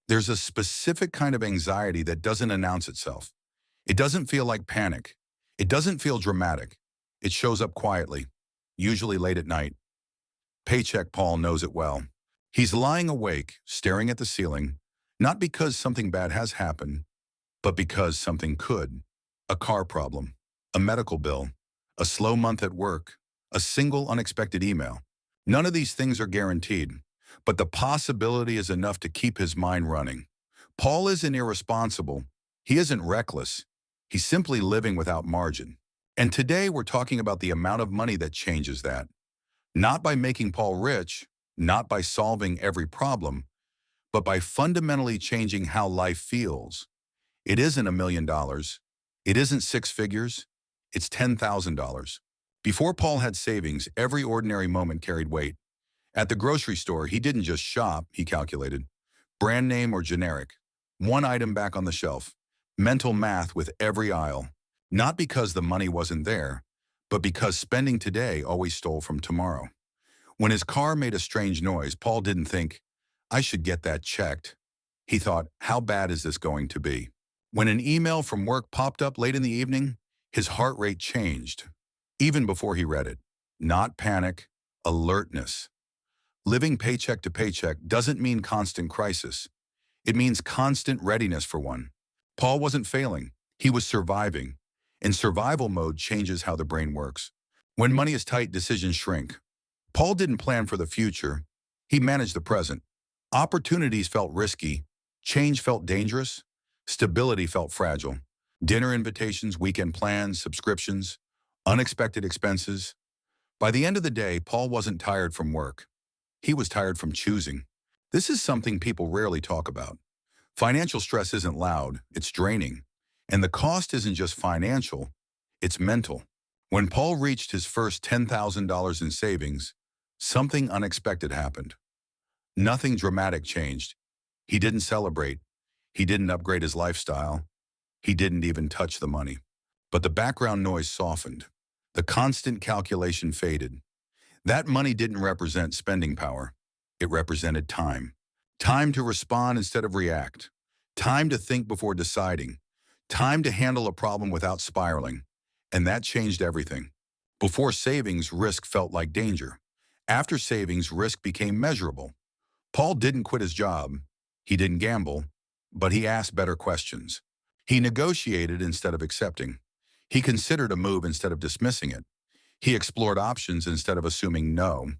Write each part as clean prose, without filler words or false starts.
There's a specific kind of anxiety that doesn't announce itself. It doesn't feel like panic. It doesn't feel dramatic. It shows up quietly, usually late at night. Paycheck Paul knows it well. He's lying awake, staring at the ceiling, not because something bad has happened, but because something could. A car problem, a medical bill, a slow month at work, a single unexpected email. None of these things are guaranteed, but the possibility is enough to keep his mind running. Paul isn't irresponsible. He isn't reckless. He's simply living without margin. And today we're talking about the amount of money that changes that. Not by making Paul rich, not by solving every problem, but by fundamentally changing how life feels. It isn't $1 million. It isn't six figures. It's $10,000. Before Paul had savings, every ordinary moment carried weight. At the grocery store, he didn't just shop, he calculated. Brand name or generic. One item back on the shelf. Mental math with every aisle. Not because the money wasn't there, but because spending today always stole from tomorrow. When his car made a strange noise, Paul didn't think, I should get that checked. He thought, how bad is this going to be? When an email from work popped up late in the evening, his heart rate changed, even before he read it. Not panic, alertness. Living paycheck to paycheck doesn't mean constant crisis. It means constant readiness for one. Paul wasn't failing. He was surviving. And survival mode changes how the brain works. When money is tight, decisions shrink. Paul didn't plan for the future. He managed the present. Opportunities felt risky. Change felt dangerous. Stability felt fragile. Dinner invitations, weekend plans, subscriptions, unexpected expenses. By the end of the day, Paul wasn't tired from work. He was tired from choosing. This is something people rarely talk about. Financial stress isn't loud, it's draining. And the cost isn't just financial, it's mental. When Paul reached his first $10,000 in savings, something unexpected happened. Nothing dramatic changed. He didn't celebrate. He didn't upgrade his lifestyle. He didn't even touch the money. But the background noise softened. The constant calculation faded. That money didn't represent spending power. It represented time. Time to respond instead of react. Time to think before deciding. Time to handle a problem without spiraling. And that changed everything. Before savings, risk felt like danger. After savings, risk became measurable. Paul didn't quit his job. He didn't gamble, but he asked better questions. He negotiated instead of accepting. He considered a move instead of dismissing it. He explored options instead of assuming no.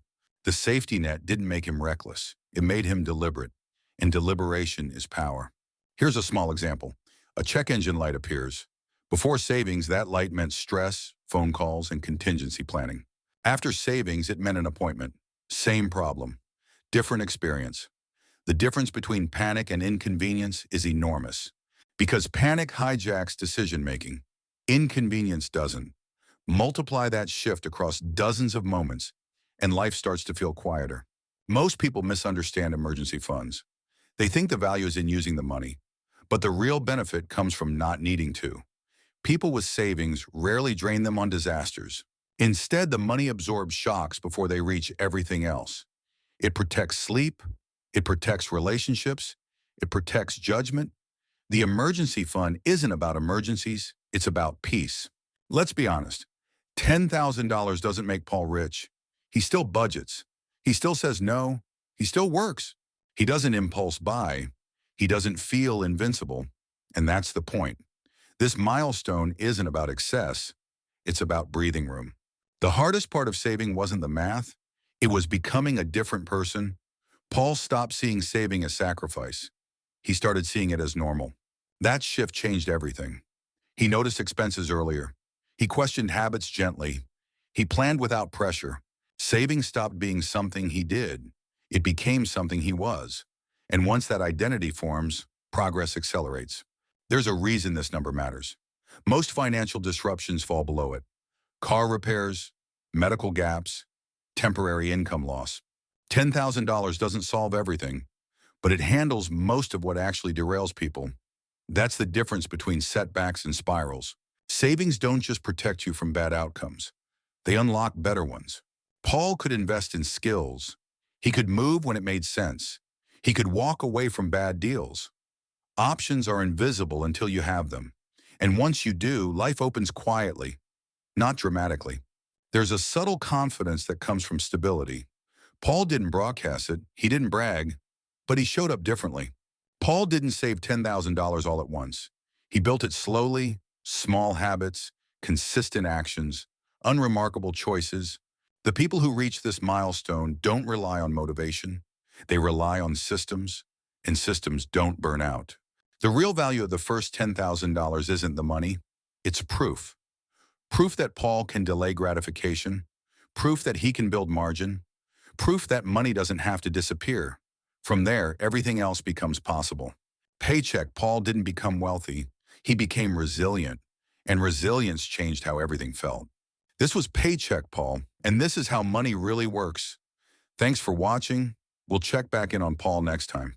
The safety net didn't make him reckless. It made him deliberate. And deliberation is power. Here's a small example. A check engine light appears. Before savings, that light meant stress, phone calls, and contingency planning. After savings, it meant an appointment. Same problem. Different experience. The difference between panic and inconvenience is enormous. Because panic hijacks decision-making. Inconvenience doesn't. Multiply that shift across dozens of moments, and life starts to feel quieter. Most people misunderstand emergency funds. They think the value is in using the money, but the real benefit comes from not needing to. People with savings rarely drain them on disasters. Instead, the money absorbs shocks before they reach everything else. It protects sleep, it protects relationships, it protects judgment. The emergency fund isn't about emergencies, it's about peace. Let's be honest, $10,000 doesn't make Paul rich. He still budgets. He still says no. He still works. He doesn't impulse buy. He doesn't feel invincible. And that's the point. This milestone isn't about excess. It's about breathing room. The hardest part of saving wasn't the math. It was becoming a different person. Paul stopped seeing saving as sacrifice. He started seeing it as normal. That shift changed everything. He noticed expenses earlier. He questioned habits gently. He planned without pressure. Saving stopped being something he did. It became something he was. And once that identity forms, progress accelerates. There's a reason this number matters. Most financial disruptions fall below it. Car repairs, medical gaps, temporary income loss. $10,000 doesn't solve everything, but it handles most of what actually derails people. That's the difference between setbacks and spirals. Savings don't just protect you from bad outcomes. They unlock better ones. Paul could invest in skills. He could move when it made sense. He could walk away from bad deals. Options are invisible until you have them. And once you do, life opens quietly, not dramatically. There's a subtle confidence that comes from stability. Paul didn't broadcast it, he didn't brag, but he showed up differently. Paul didn't save $10,000 all at once. He built it slowly, small habits, consistent actions, unremarkable choices. The people who reach this milestone don't rely on motivation. They rely on systems, and systems don't burn out. The real value of the first $10,000 isn't the money, it's proof. Proof that Paul can delay gratification, proof that he can build margin, proof that money doesn't have to disappear. From there, everything else becomes possible. Paycheck, Paul didn't become wealthy. He became resilient, and resilience changed how everything felt. This was Paycheck, Paul, and this is how money really works. Thanks for watching. We'll check back in on Paul next time.